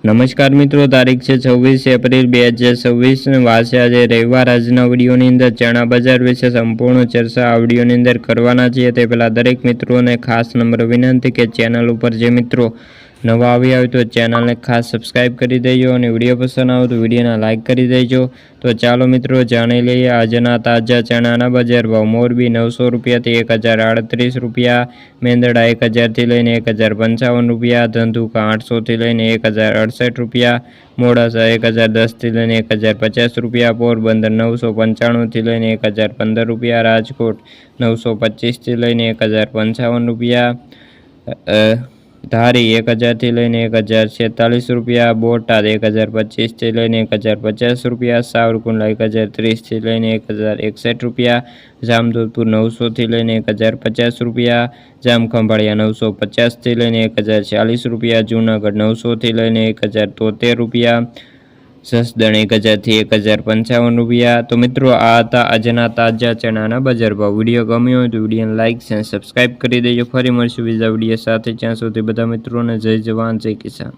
નમસ્કાર મિત્રો, તારીખ છે 26 એપ્રિલ 2026 વાર છે આજે રવિવાર। આજના વિડીયોની અંદર ચણા બજાર વિશે સંપૂર્ણ ચર્ચા આ વિડીયોની અંદર કરવાના છીએ। તે પહેલાં દરેક મિત્રોને ખાસ નમ્ર વિનંતી કે ચેનલ ઉપર જે મિત્રો નવા આવ્યા હોય તો ચેનલને ખાસ સબસ્ક્રાઈબ કરી દેજો અને વિડીયો પસંદ આવે તો વિડીયોને લાઇક કરી દેજો। તો ચાલો મિત્રો જાણી લઈએ આજના તાજા ચણાના બજાર ભાવ। મોરબી 900 રૂપિયાથી 1038 રૂપિયા, મેંદડા 1000થી લઈને 1055 રૂપિયા, ધંધુકા 800થી લઈને 1068 રૂપિયા, મોડાસા 1010થી લઈને 1050 રૂપિયા, પોરબંદર 995થી લઈને 1015 રૂપિયા, રાજકોટ 925થી લઈને 1055 રૂપિયા, ધારી 1000થી લઈને 1046 રૂપિયા, બોટાદ 1025થી લઈને 1050 રૂપિયા, સાવરકુંડલા 1030થી લઈને 1061 રૂપિયા, જામજોધપુર 900થી લઈને 1050 રૂપિયા, જામખંભાળિયા 950થી લઈને 1040 રૂપિયા, જૂનાગઢ 900થી લઈને 1073 રૂપિયા, જસદણ 1000થી 1055 રૂપિયા। તો મિત્રો આ હતા આજના તાજા ચણાના બજાર ભાવ। વિડીયો ગમ્યો હોય તો વિડીયોને લાઇક અને સબસ્ક્રાઈબ કરી દેજો। ફરી મળશું બીજા વિડીયો સાથે, ત્યાં સુધી બધા મિત્રોને જય જવાન જય કિસાન।